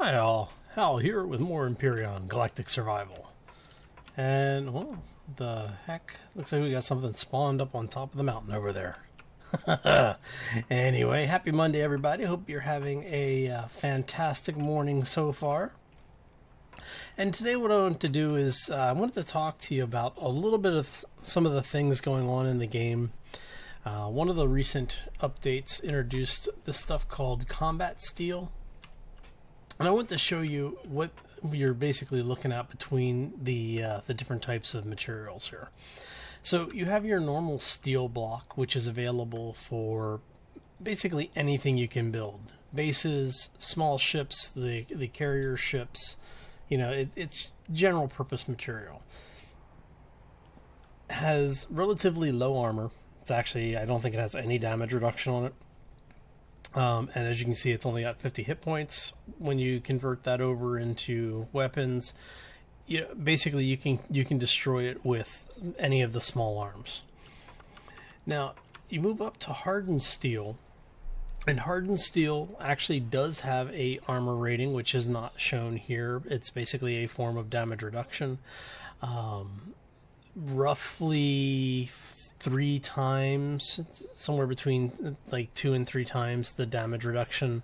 Hi all, Hal here with more Empyrion Galactic Survival. And, well, the heck? Looks like we got something spawned up on top of the mountain over there. Anyway, happy Monday everybody. Hope you're having a fantastic morning so far. And today what I want to do is, I wanted to talk to you about a little bit of some of the things going on in the game. One of the recent updates introduced this stuff called Combat Steel. And I want to show you what you're basically looking at between the different types of materials here. So you have your normal steel block, which is available for basically anything you can build. Bases, small ships, the carrier ships, you know, it's general purpose material. Has relatively low armor. It's actually, I don't think it has any damage reduction on it. And as you can see, it's only got 50 hit points. When you convert that over into weapons, basically you can destroy it with any of the small arms. Now, you move up to hardened steel, and hardened steel actually does have a armor rating, which is not shown here. It's basically a form of damage reduction. Roughly 3 times, somewhere between like 2 and 3 times the damage reduction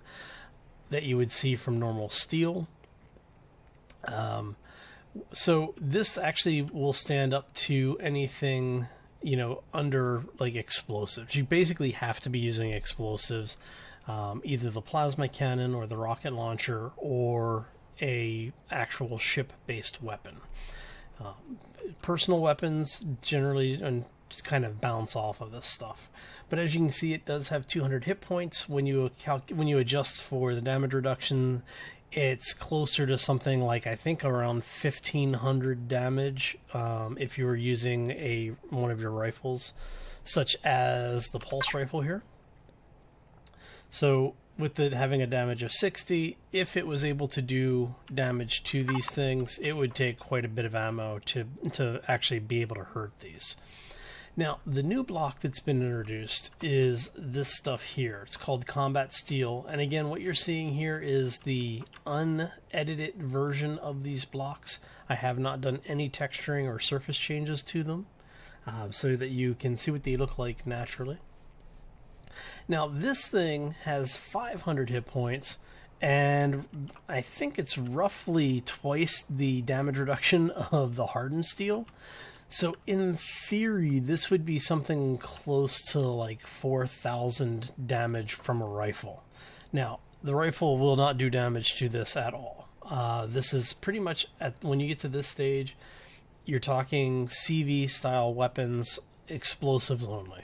that you would see from normal steel. So this actually will stand up to anything, under like explosives. You basically have to be using explosives, either the plasma cannon or the rocket launcher or a actual ship-based weapon. Personal weapons generally just kind of bounce off of this stuff. But as you can see, it does have 200 hit points. When you adjust for the damage reduction, it's closer to something like, I think, around 1500 damage if you were using one of your rifles, such as the pulse rifle here. So with it having a damage of 60, if it was able to do damage to these things, it would take quite a bit of ammo to actually be able to hurt these. Now, the new block that's been introduced is this stuff here. It's called Combat Steel. And again, what you're seeing here is the unedited version of these blocks. I have not done any texturing or surface changes to them, so that you can see what they look like naturally. Now, this thing has 500 hit points, and I think it's roughly twice the damage reduction of the hardened steel. So in theory, this would be something close to like 4,000 damage from a rifle. Now, the rifle will not do damage to this at all. This is pretty much, when you get to this stage, you're talking CV style weapons, explosives only.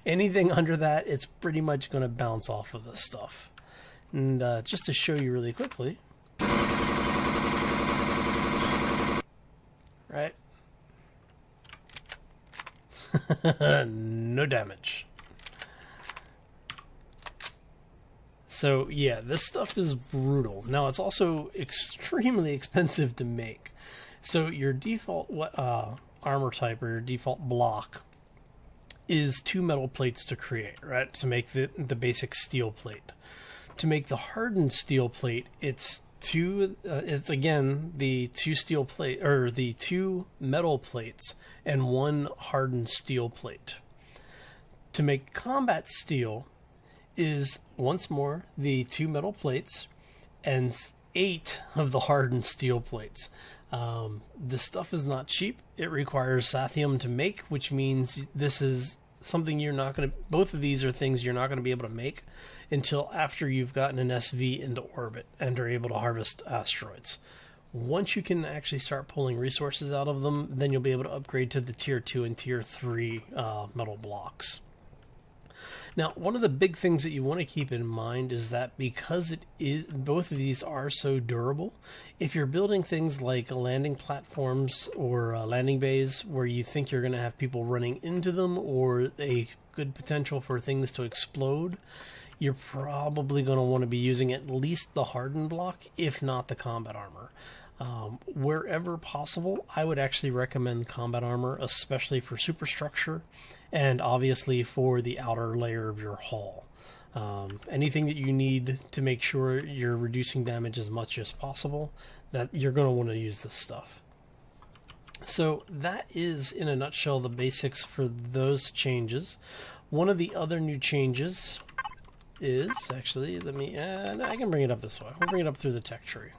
Anything under that, it's pretty much going to bounce off of this stuff. And just to show you really quickly, right? No damage. So yeah, this stuff is brutal. Now, it's also extremely expensive to make. So your default armor type, or your default block, is 2 metal plates to create, right? To make the basic steel plate. To make the hardened steel plate, it's again the 2 steel plate, or the 2 metal plates and 1 hardened steel plate. To make combat steel is once more the 2 metal plates and 8 of the hardened steel plates. This stuff is not cheap. It requires sathium to make, which means this is something both of these are things you're not going to be able to make until after you've gotten an SV into orbit and are able to harvest asteroids. Once you can actually start pulling resources out of them, then you'll be able to upgrade to the tier 2 and tier 3 metal blocks. Now, one of the big things that you want to keep in mind is that because both of these are so durable, if you're building things like landing platforms or landing bays where you think you're going to have people running into them, or a good potential for things to explode, you're probably going to want to be using at least the hardened block, if not the combat armor. Wherever possible, I would actually recommend combat armor, especially for superstructure and obviously for the outer layer of your hull. Anything that you need to make sure you're reducing damage as much as possible, that you're going to want to use this stuff. So that is, in a nutshell, the basics for those changes. One of the other new changes is, actually, I can bring it up this way. We'll bring it up through the tech tree.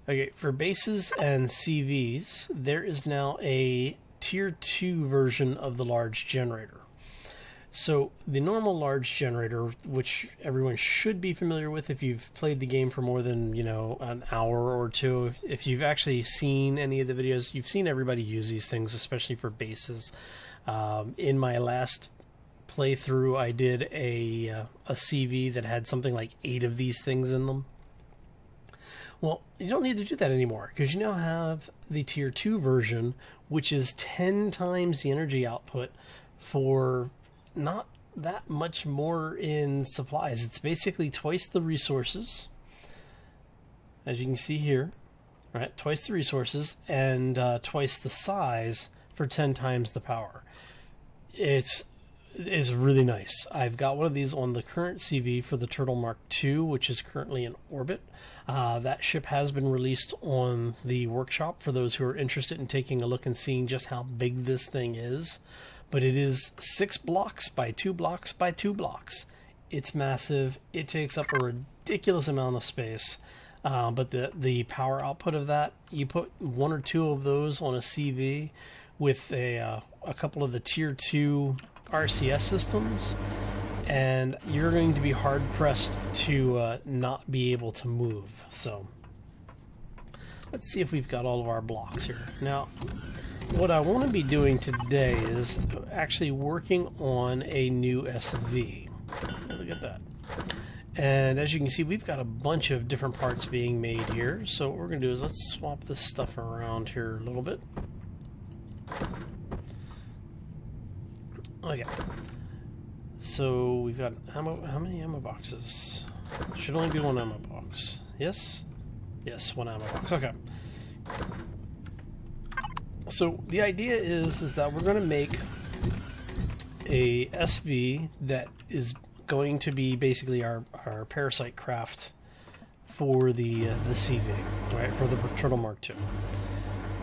Okay, for bases and CVs, there is now a tier 2 version of the large generator. So the normal large generator, which everyone should be familiar with if you've played the game for more than, an hour or two, if you've actually seen any of the videos, you've seen everybody use these things, especially for bases. In my last playthrough, I did a CV that had something like 8 of these things in them. Well, you don't need to do that anymore, because you now have the tier 2 version, which is 10 times the energy output for not that much more in supplies. It's basically twice the resources, as you can see here, right? Twice the resources and twice the size for 10 times the power. It's really nice. I've got one of these on the current CV for the Turtle Mark II, which is currently in orbit. That ship has been released on the workshop for those who are interested in taking a look and seeing just how big this thing is. But it is 6 blocks by 2 blocks by 2 blocks. It's massive. It takes up a ridiculous amount of space. But the power output of that, you put 1 or 2 of those on a CV with a couple of the tier 2 RCS systems, and you're going to be hard pressed to not be able to move. So let's see if we've got all of our blocks here. Now, what I want to be doing today is actually working on a new SV. Look at that. And as you can see, we've got a bunch of different parts being made here. So what we're going to do is let's swap this stuff around here a little bit. Okay. So we've got ammo. How many ammo boxes? Should only be 1 ammo box. Yes? Yes, 1 ammo box. Okay. So the idea is that we're going to make a SV that is going to be basically our Parasite craft for the CV, right? For the Turtle Mark II.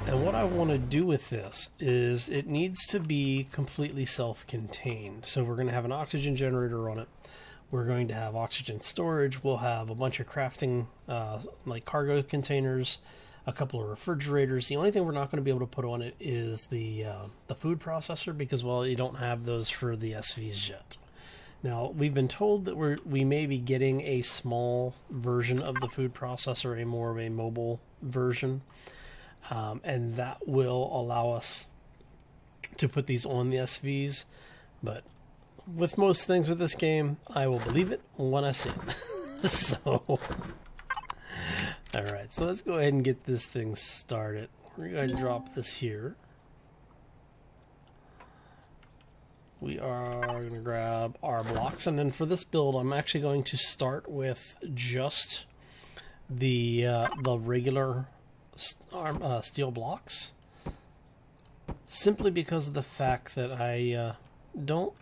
And what I want to do with this is it needs to be completely self-contained. So we're going to have an oxygen generator on it. We're going to have oxygen storage. We'll have a bunch of crafting, like cargo containers, a couple of refrigerators. The only thing we're not going to be able to put on it is the food processor, because, well, you don't have those for the SVs yet. Now, we've been told that we may be getting a small version of the food processor, more of a mobile version, and that will allow us to put these on the SVs. But with most things with this game, I will believe it when I see it. So... Alright, so let's go ahead and get this thing started. We're going to drop this here. We are going to grab our blocks, and then for this build, I'm actually going to start with just the regular steel blocks, simply because of the fact that I don't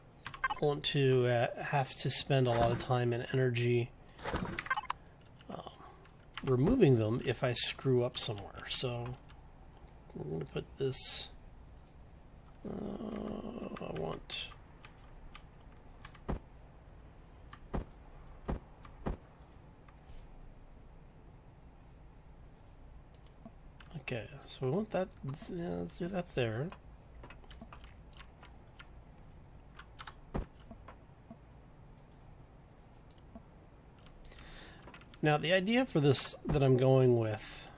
want to have to spend a lot of time and energy removing them if I screw up somewhere. So we're going to put this, I want, okay, so we want that, yeah, let's do that there. Now, the idea for this that I'm going with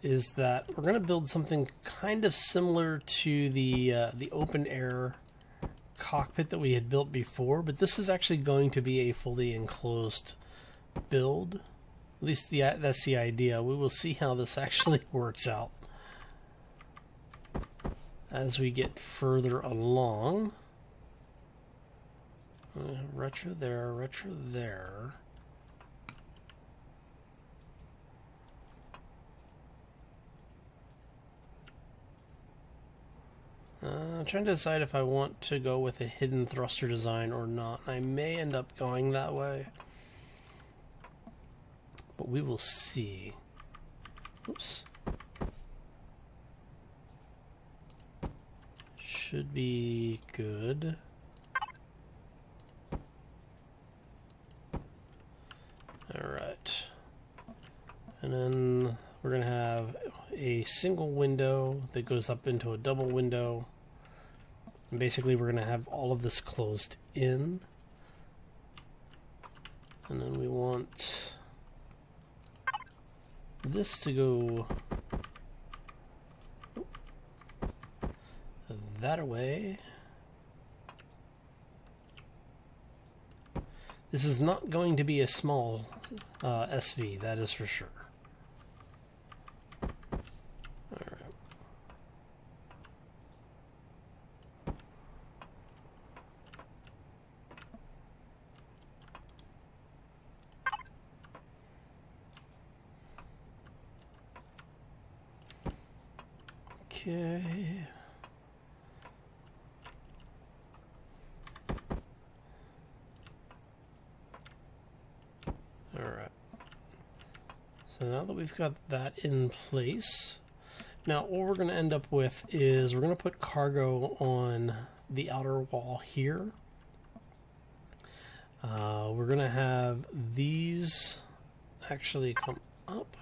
is that we're going to build something kind of similar to the open air cockpit that we had built before, but this is actually going to be a fully enclosed build. At least that's the idea. We will see how this actually works out as we get further along. Retro there, retro there. I'm trying to decide if I want to go with a hidden thruster design or not. I may end up going that way, but we will see. Oops. Should be good. Alright. And then we're going to have a single window that goes up into a double window. And basically we're going to have all of this closed in. And then we want this to go that away. This is not going to be a small SV, that is for sure. Alright. Okay. Alright, so now that we've got that in place, now what we're going to end up with is we're going to put cargo on the outer wall here. We're going to have these actually come up.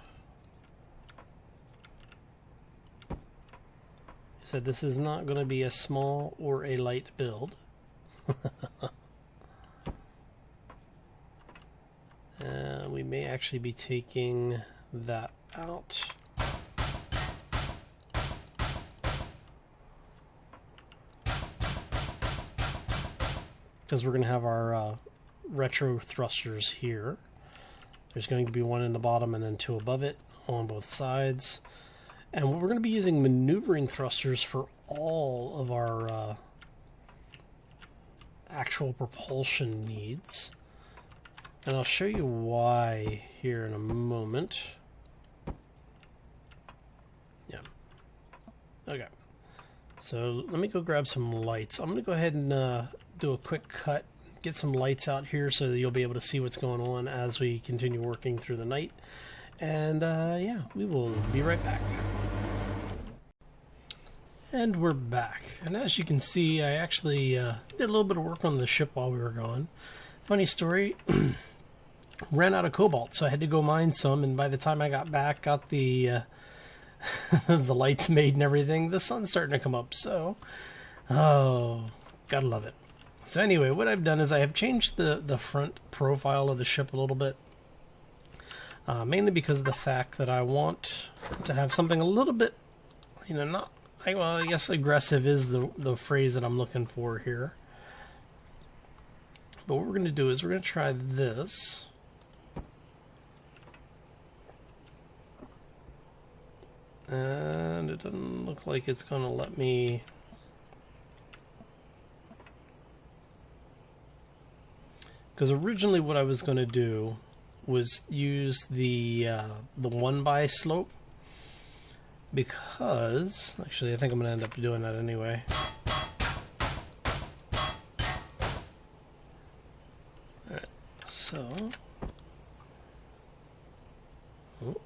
I said this is not going to be a small or a light build. We may actually be taking that out. Because we're going to have our retro thrusters here. There's going to be one in the bottom and then two above it on both sides. And we're going to be using maneuvering thrusters for all of our actual propulsion needs. And I'll show you why here in a moment. Yeah. Okay. So let me go grab some lights. I'm going to go ahead and do a quick cut, get some lights out here so that you'll be able to see what's going on as we continue working through the night. And yeah, we will be right back. And we're back. And as you can see, I actually did a little bit of work on the ship while we were gone. Funny story. Ran out of cobalt, so I had to go mine some, and by the time I got back, got the the lights made and everything, the sun's starting to come up, so oh, gotta love it. So anyway, what I've done is I have changed the front profile of the ship a little bit, mainly because of the fact that I want to have something a little bit, you know, not, well, I guess aggressive is the phrase that I'm looking for here. But what we're going to do is we're going to try this. And it doesn't look like it's going to let me... Because originally what I was going to do was use the 1x slope. Because... Actually, I think I'm going to end up doing that anyway. Alright, so... Oh.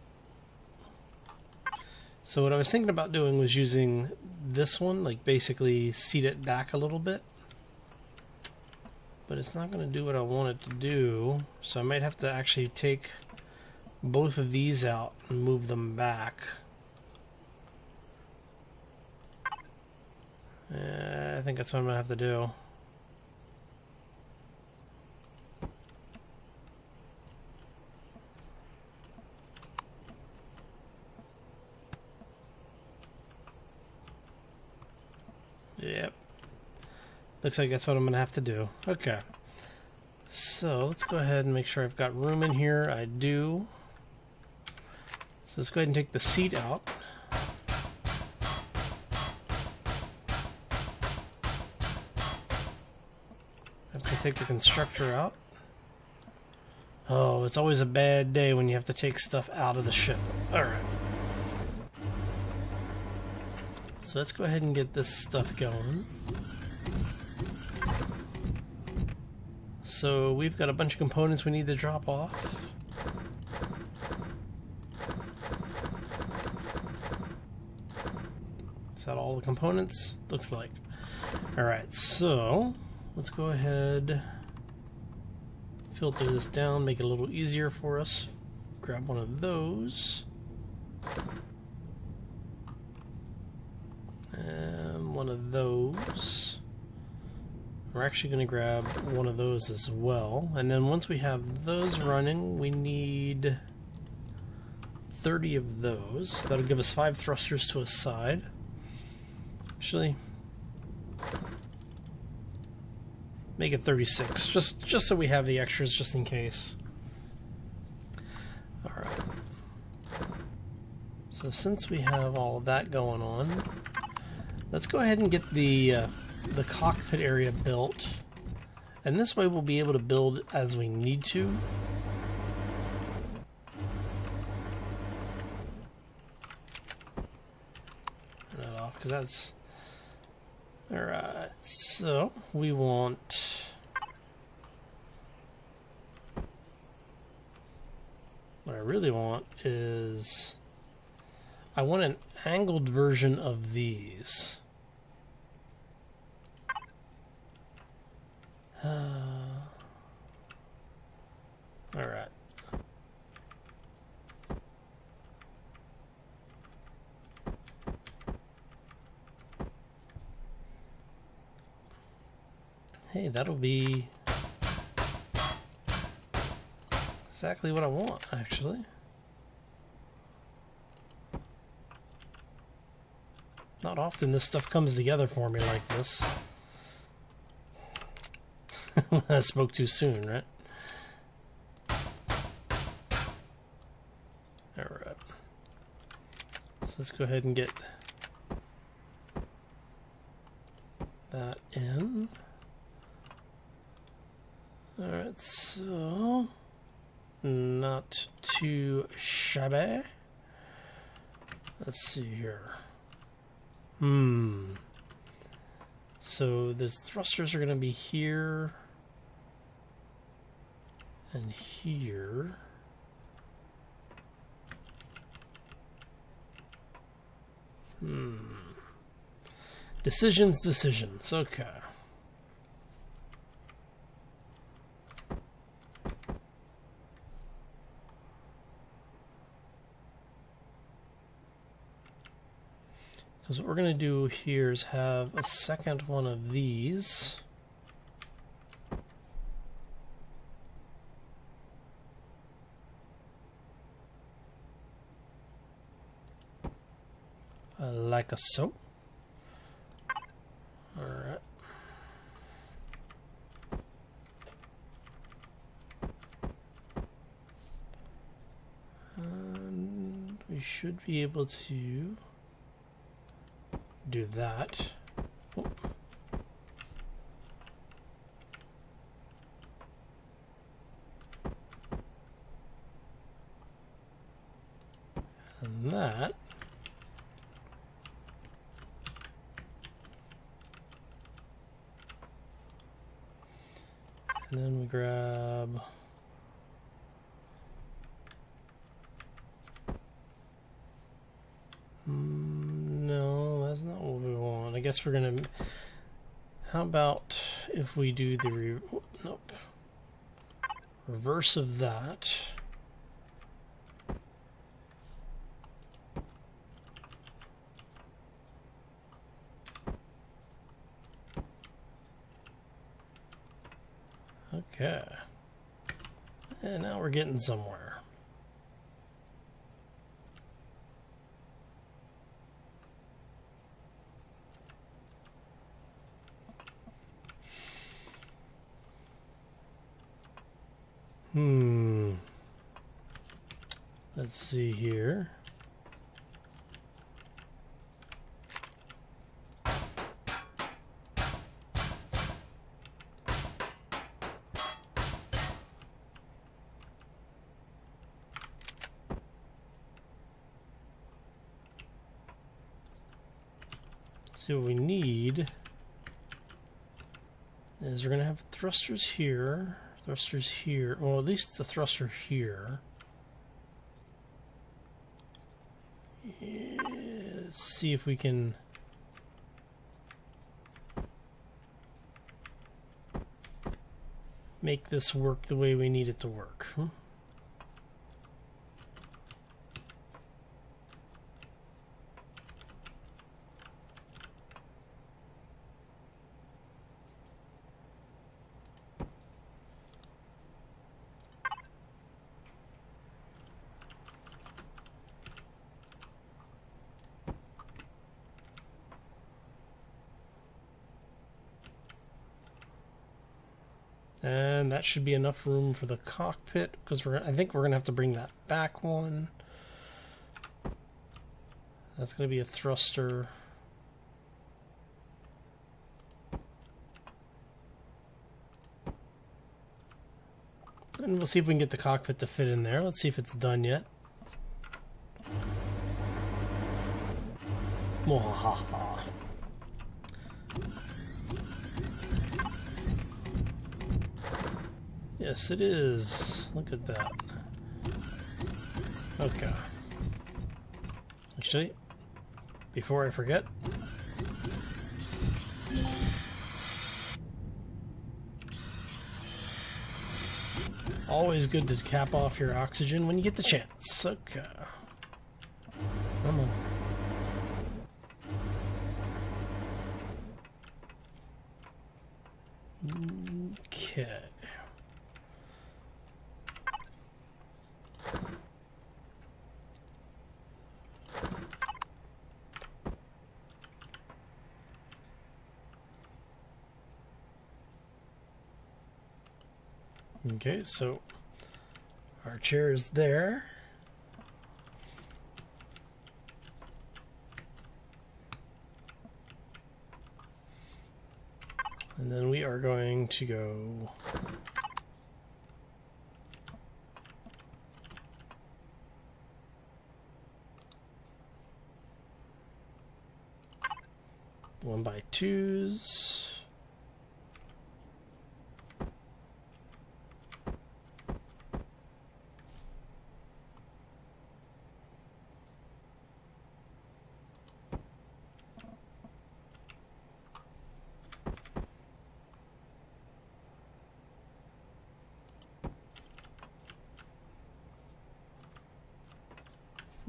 So what I was thinking about doing was using this one, like basically seat it back a little bit. But it's not going to do what I want it to do, so I might have to actually take both of these out and move them back. I think that's what I'm going to have to do. Yep. Looks like that's what I'm going to have to do. Okay. So let's go ahead and make sure I've got room in here. I do. So let's go ahead and take the seat out. I have to take the constructor out. Oh, it's always a bad day when you have to take stuff out of the ship. Alright. So let's go ahead and get this stuff going. So we've got a bunch of components we need to drop off. Is that all the components? Looks like. Alright, so let's go ahead, filter this down, make it a little easier for us. Grab one of those. And one of those. We're actually going to grab one of those as well. And then once we have those running, we need 30 of those. That'll give us 5 thrusters to a side. Actually, make it 36, just so we have the extras just in case. Alright. So since we have all of that going on, let's go ahead and get the cockpit area built. And this way we'll be able to build as we need to. Turn that off, because that's... Alright, so we want... What I really want is... I want an angled version of these. Alright. Hey, that'll be exactly what I want, actually. Not often this stuff comes together for me like this. I spoke too soon, right? Alright. So let's go ahead and get that in. Alright, so not too shabby. Let's see here. So the thrusters are going to be here and here. Decisions. Okay. Because what we're going to do here is have a second one of these. Like a so. Alright. And we should be able to do that. Oh. And that. And then we grab no, that's not what we want. I guess we're gonna, how about if we do the nope, reverse of that. Okay. And now we're getting somewhere. Let's see here. So what we need is we're going to have thrusters here, well, at least it's a thruster here. Yeah, let's see if we can make this work the way we need it to work. And that should be enough room for the cockpit, because I think we're going to have to bring that back one. That's going to be a thruster. And we'll see if we can get the cockpit to fit in there. Let's see if it's done yet. Mwahaha. Yes, it is. Look at that. Okay. Actually, before I forget, always good to cap off your oxygen when you get the chance. Okay. Come on. Okay. Okay, so our chair is there. And then we are going to go one by twos.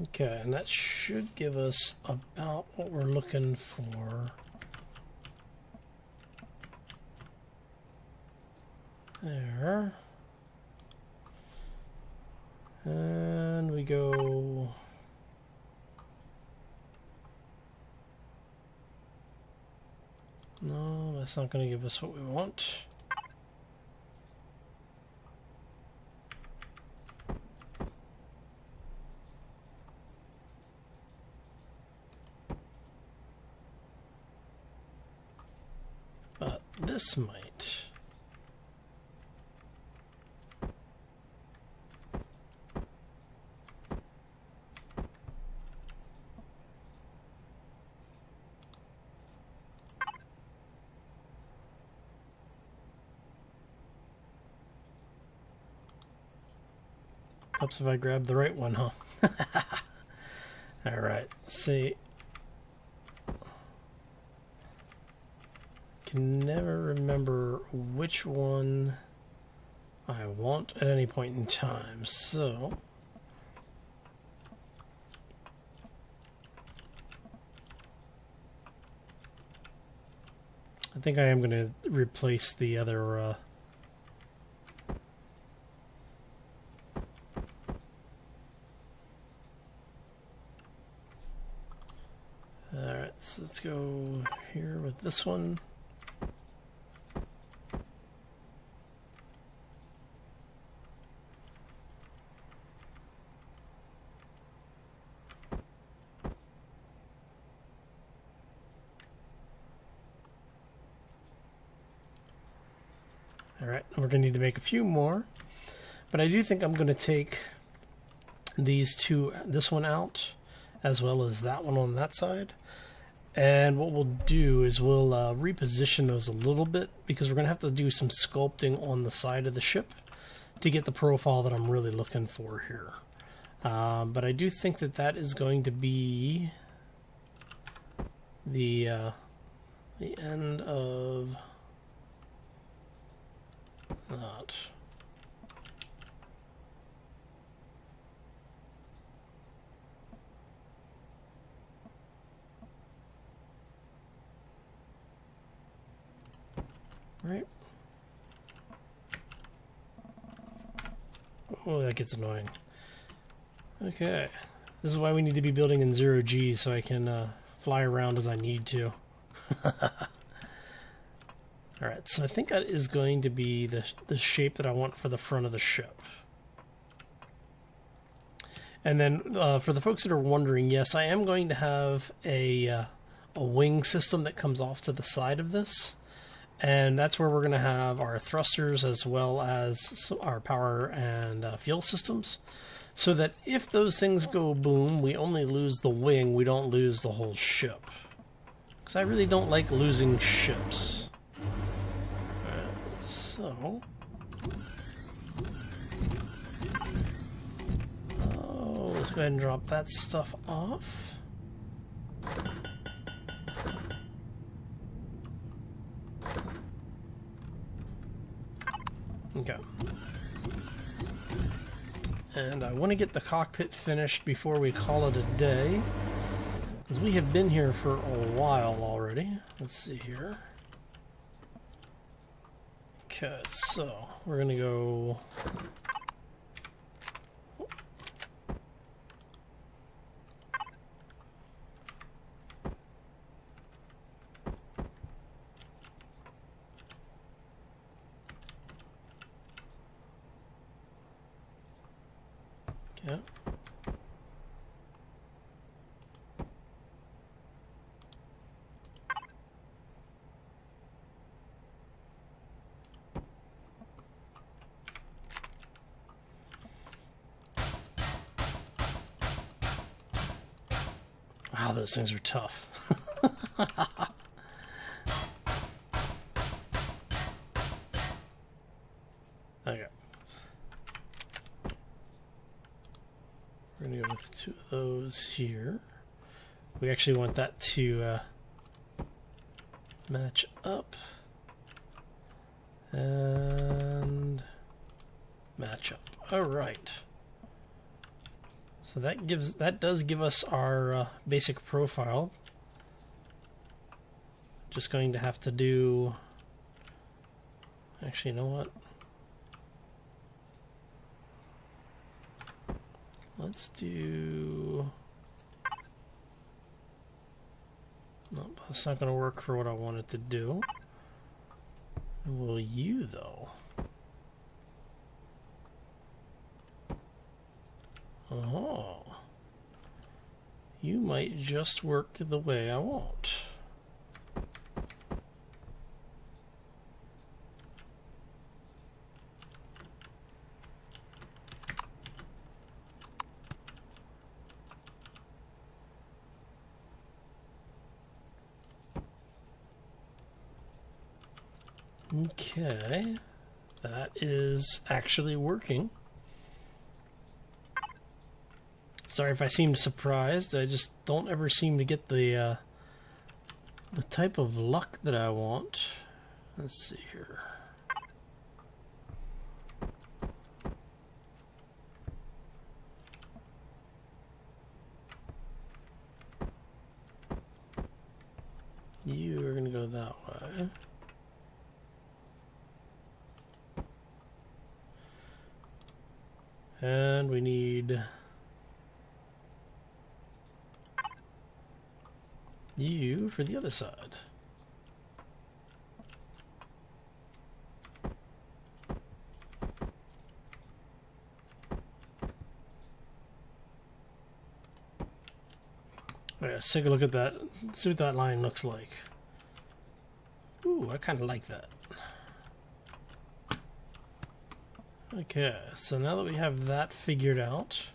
Okay, and that should give us about what we're looking for. There. And we go... No, that's not going to give us what we want. But this might. Helps if I grab the right one, huh? Alright, let's see. Can never remember which one I want at any point in time, so I think I am going to replace the other alright, so let's go here with this one. Alright, we're going to need to make a few more, but I do think I'm going to take these two, this one out, as well as that one on that side, And what we'll do is we'll reposition those a little bit, because we're going to have to do some sculpting on the side of the ship to get the profile that I'm really looking for here. But I do think that that is going to be the end of that. Right. Oh, that gets annoying. Okay. This is why we need to be building in 0G, so I can fly around as I need to. Alright, so I think that is going to be the shape that I want for the front of the ship. And then for the folks that are wondering, yes, I am going to have a wing system that comes off to the side of this. And that's where we're going to have our thrusters as well as our power and fuel systems. So that if those things go boom, we only lose the wing, we don't lose the whole ship. Because I really don't like losing ships. Alright, so... oh, let's go ahead and drop that stuff off. Okay. And I want to get the cockpit finished before we call it a day, because we have been here for a while already. Let's see here. Okay, so we're going to go... okay. Wow, those things are tough. Okay. We're going to go with 2 of those here. We actually want that to match up and match up. All right. So that does give us our basic profile. Just going to have to do... actually, you know what? Let's do... nope, that's not going to work for what I want it to do. Will you, though? Oh. You might just work the way I want. Okay, that is actually working. Sorry if I seemed surprised. I just don't ever seem to get the type of luck that I want. Let's see here. You are going to go that way. And we need you for the other side. Alright, let's take a look at that. See what that line looks like. Ooh, I kind of like that. Okay, so now that we have that figured out,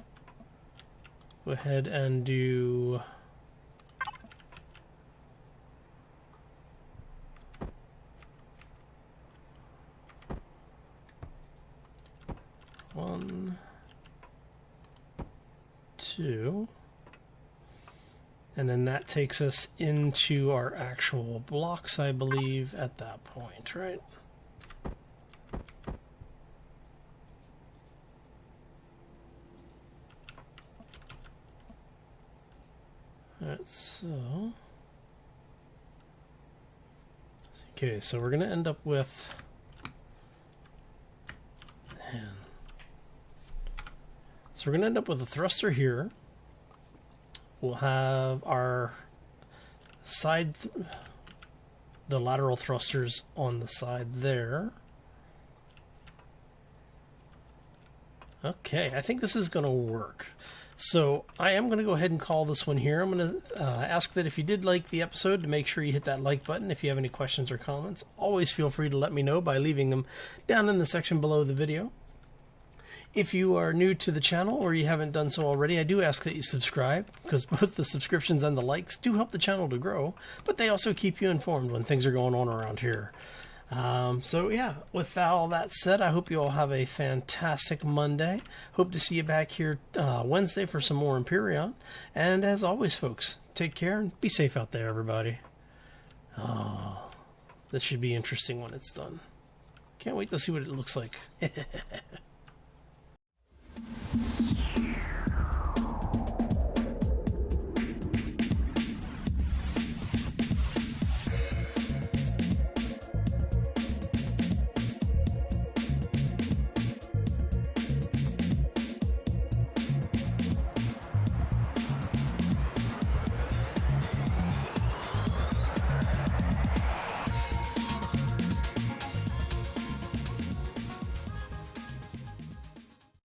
go ahead and do 1, 2. And then that takes us into our actual blocks, I believe, at that point, right? Alright, so... Okay, so we're going to end up with... So we're going to end up with a thruster here. We'll have our side, the lateral thrusters on the side there. Okay, I think this is going to work. So I am going to go ahead and call this one here. I'm going to ask that if you did like the episode, to make sure you hit that like button. If you have any questions or comments, always feel free to let me know by leaving them down in the section below the video. If you are new to the channel or you haven't done so already, I do ask that you subscribe, because both the subscriptions and the likes do help the channel to grow, but they also keep you informed when things are going on around here. So yeah, with all that said, I hope you all have a fantastic Monday. Hope to see you back here Wednesday for some more Empyrion. And as always, folks, take care and be safe out there, everybody. Oh, this should be interesting when it's done. Can't wait to see what it looks like.